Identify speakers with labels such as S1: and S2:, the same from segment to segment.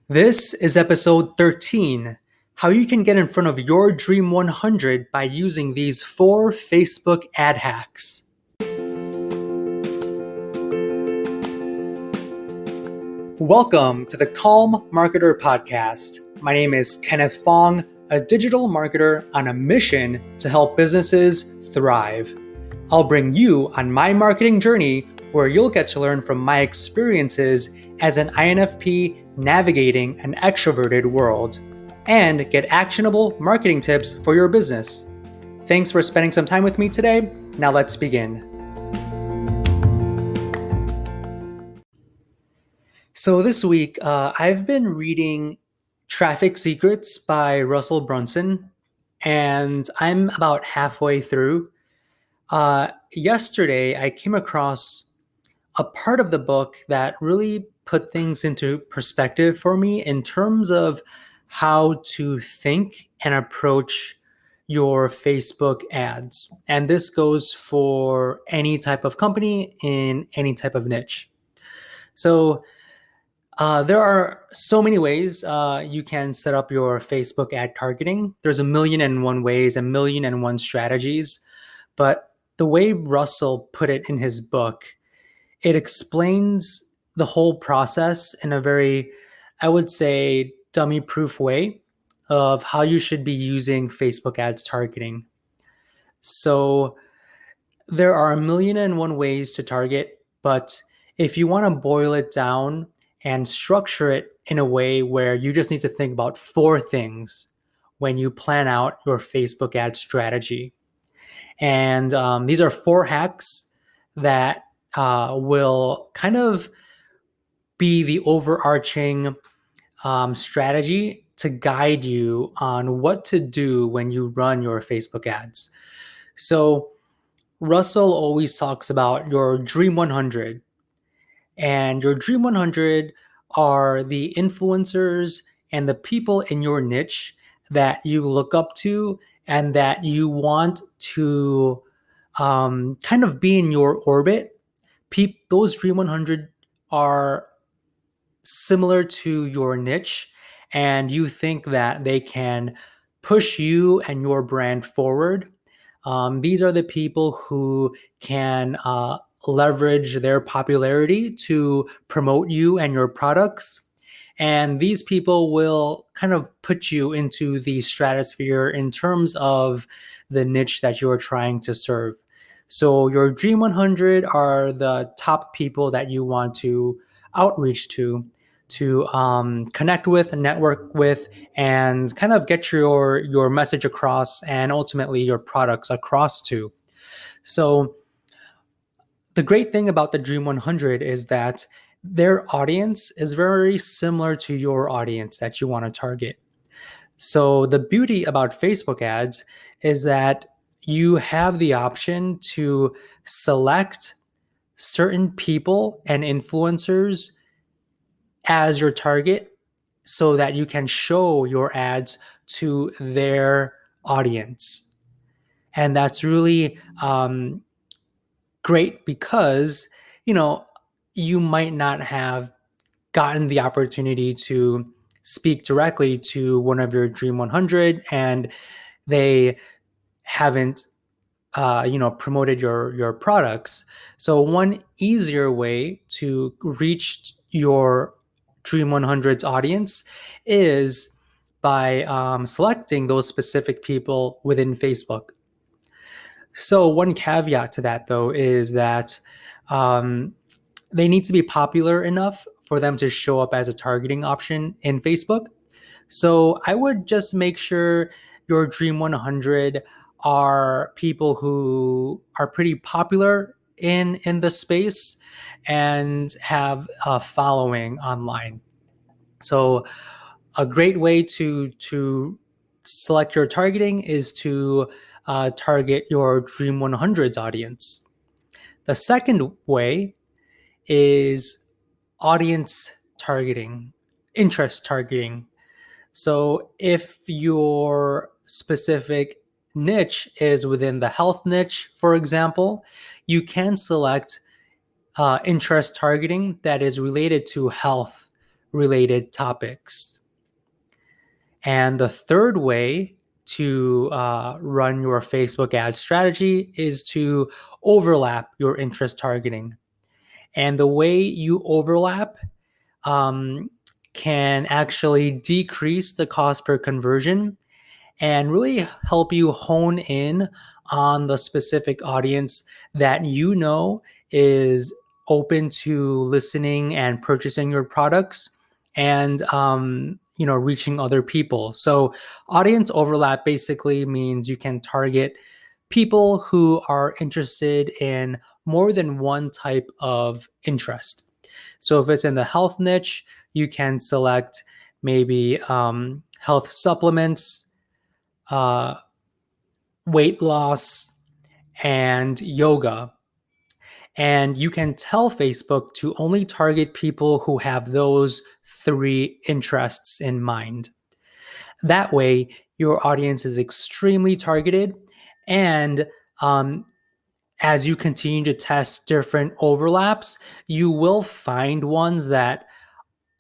S1: This is episode 13, how you can get in front of your Dream 100 by using these 4 Facebook ad hacks. Welcome to the Calm Marketer Podcast. My name is Kenneth Fong, a digital marketer on a mission to help businesses thrive. I'll bring you on my marketing journey where you'll get to learn from my experiences as an INFP navigating an extroverted world and get actionable marketing tips for your business. Thanks for spending some time with me today. Now let's begin. So this week, I've been reading Traffic Secrets by Russell Brunson, and I'm about halfway through. Yesterday, I came across a part of the book that really put things into perspective for me in terms of how to think and approach your Facebook ads. And this goes for any type of company in any type of niche. So there are so many ways you can set up your Facebook ad targeting. There's a million and one ways, a million and one strategies. But the way Russell put it in his book, it explains the whole process in a very, I would say, dummy-proof way of how you should be using Facebook ads targeting. So there are a million and one ways to target, but if you want to boil it down and structure it in a way where you just need to think about 4 things when you plan out your Facebook ad strategy. And these are 4 hacks that will kind of be the overarching strategy to guide you on what to do when you run your Facebook ads. So Russell always talks about your Dream 100. And your Dream 100 are the influencers and the people in your niche that you look up to and that you want to kind of be in your orbit. Those Dream 100 are similar to your niche, and you think that they can push you and your brand forward. These are the people who can leverage their popularity to promote you and your products. And these people will kind of put you into the stratosphere in terms of the niche that you're trying to serve. So your Dream 100 are the top people that you want to outreach to connect with, network with, and kind of get your message across and ultimately your products across to. So the great thing about the Dream 100 is that their audience is very similar to your audience that you want to target. So the beauty about Facebook ads is that you have the option to select certain people and influencers as your target so that you can show your ads to their audience. And that's really great because, you might not have gotten the opportunity to speak directly to one of your Dream 100 and they haven't promoted your products. So one easier way to reach your Dream 100's audience is by selecting those specific people within Facebook. So one caveat to that, though, is that they need to be popular enough for them to show up as a targeting option in Facebook. So I would just make sure your Dream 100 are people who are pretty popular in the space and have a following online. So a great way to select your targeting is to target your Dream 100's audience. The second way is audience targeting, interest targeting. So if your specific niche is within the health niche, for example, you can select interest targeting that is related to health related topics. And the third way to run your Facebook ad strategy is to overlap your interest targeting. And the way you overlap um, can actually decrease the cost per conversion and really help you hone in on the specific audience that you know is open to listening and purchasing your products and reaching other people. So audience overlap basically means you can target people who are interested in more than one type of interest. So if it's in the health niche, you can select maybe health supplements, uh, weight loss, and yoga. And you can tell Facebook to only target people who have those three interests in mind. That way, your audience is extremely targeted. And as you continue to test different overlaps, you will find ones that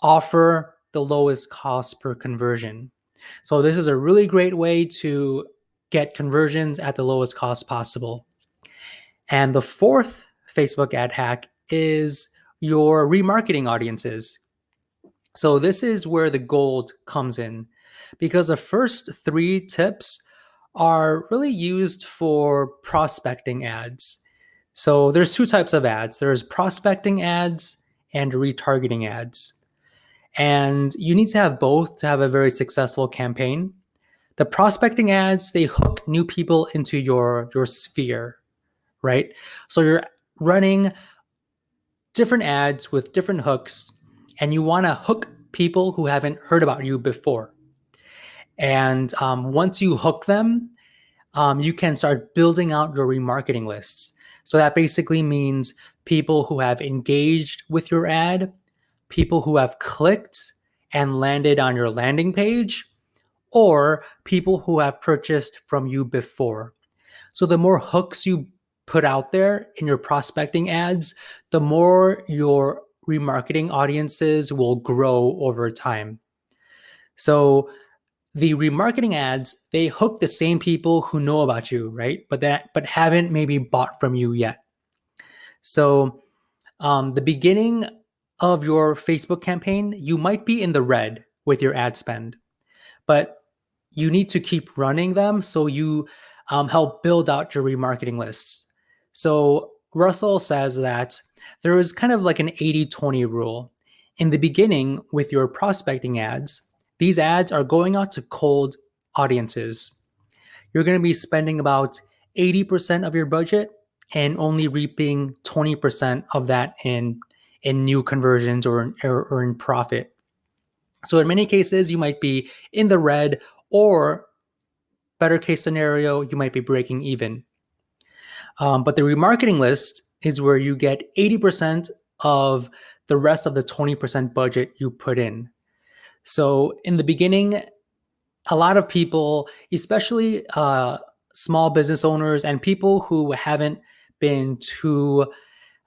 S1: offer the lowest cost per conversion. So this is a really great way to get conversions at the lowest cost possible. And the fourth Facebook ad hack is your remarketing audiences. So this is where the gold comes in, because the first three tips are really used for prospecting ads. So there's two types of ads. There's prospecting ads and retargeting ads. And you need to have both to have a very successful campaign. The prospecting ads, they hook new people into your sphere, right? So you're running different ads with different hooks, and you want to hook people who haven't heard about you before. And once you hook them, you can start building out your remarketing lists. So that basically means people who have engaged with your ad, people who have clicked and landed on your landing page, or people who have purchased from you before. So the more hooks you put out there in your prospecting ads, the more your remarketing audiences will grow over time. So the remarketing ads, they hook the same people who know about you, right? But haven't maybe bought from you yet. So the beginning of your Facebook campaign, you might be in the red with your ad spend, but you need to keep running them so you help build out your remarketing lists. So Russell says that there is kind of like an 80-20 rule. In the beginning with your prospecting ads, these ads are going out to cold audiences. You're going to be spending about 80% of your budget and only reaping 20% of that in new conversions or in profit. So in many cases, you might be in the red, or better case scenario, you might be breaking even. But the remarketing list is where you get 80% of the rest of the 20% budget you put in. So in the beginning, a lot of people, especially small business owners and people who haven't been too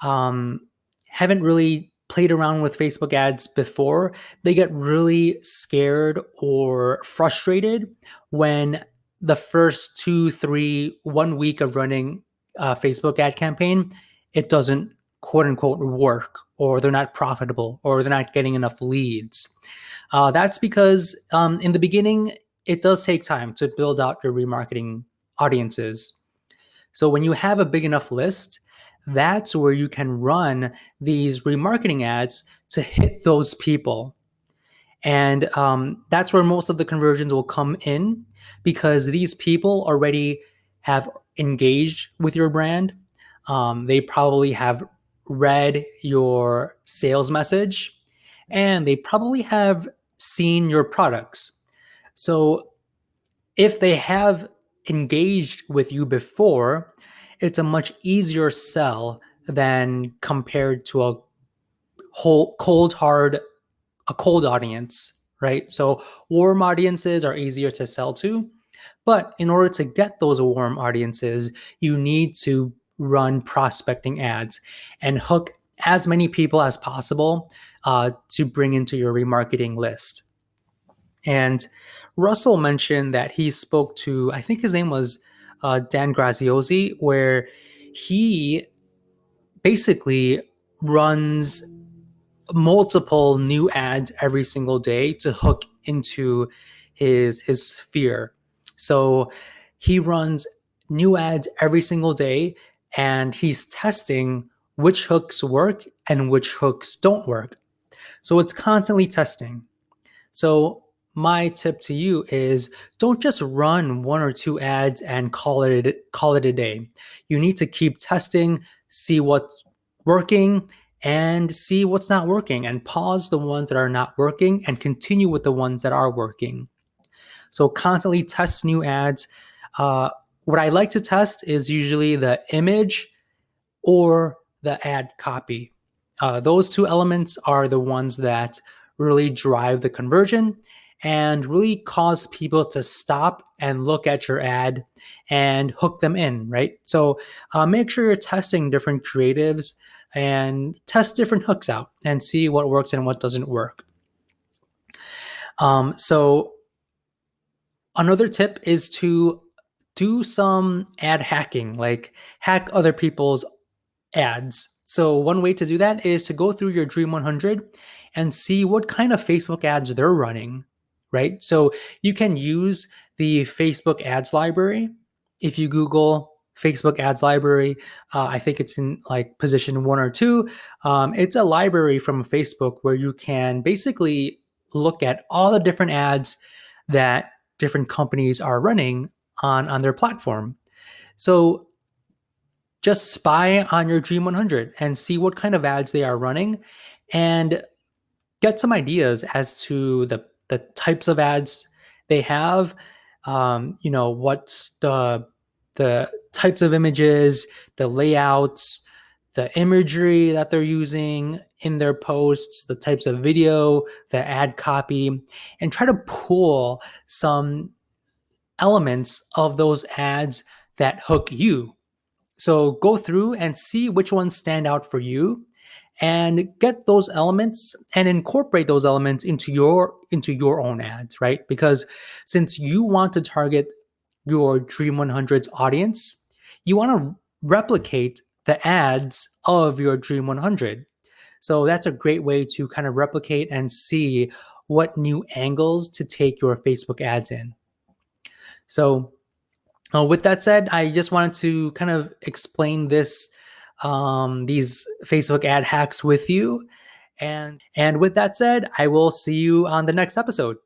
S1: haven't really played around with Facebook ads before, they get really scared or frustrated when the first 2, 3, 1 week of running a Facebook ad campaign, it doesn't quote unquote work, or they're not profitable, or they're not getting enough leads. That's because in the beginning, it does take time to build out your remarketing audiences. So when you have a big enough list, that's where you can run these remarketing ads to hit those people. And that's where most of the conversions will come in, because these people already have engaged with your brand. They probably have read your sales message, and they probably have seen your products. So if they have engaged with you before, it's a much easier sell than compared to a cold audience, right? So warm audiences are easier to sell to, but in order to get those warm audiences, you need to run prospecting ads and hook as many people as possible to bring into your remarketing list. And Russell mentioned that he spoke to, I think his name was Dan Graziosi, where he basically runs multiple new ads every single day to hook into his sphere. So he runs new ads every single day, and he's testing which hooks work and which hooks don't work. So it's constantly testing. So my tip to you is don't just run one or two ads and call it a day. You need to keep testing, see what's working and see what's not working, and pause the ones that are not working and continue with the ones that are working. So constantly test new ads. Uh, what I like to test is usually the image or the ad copy. Those two elements are the ones that really drive the conversion and really cause people to stop and look at your ad and hook them in, right? So make sure you're testing different creatives and test different hooks out and see what works and what doesn't work. So another tip is to do some ad hacking, like hack other people's ads. So one way to do that is to go through your Dream 100 and see what kind of Facebook ads they're running, right? So you can use the Facebook ads library. If you Google Facebook ads library, I think it's in like position 1 or 2. It's a library from Facebook where you can basically look at all the different ads that different companies are running on their platform. So just spy on your Dream 100 and see what kind of ads they are running and get some ideas as to the types of ads they have. What's the types of images, the layouts, the imagery that they're using in their posts, the types of video, the ad copy, and try to pull some elements of those ads that hook you. So go through and see which ones stand out for you and get those elements and incorporate those elements into your own ads, right? Because since you want to target your Dream 100's audience, you want to replicate the ads of your Dream 100. So that's a great way to kind of replicate and see what new angles to take your Facebook ads in. So with that said, I just wanted to kind of explain these Facebook ad hacks with you. And with that said, I will see you on the next episode.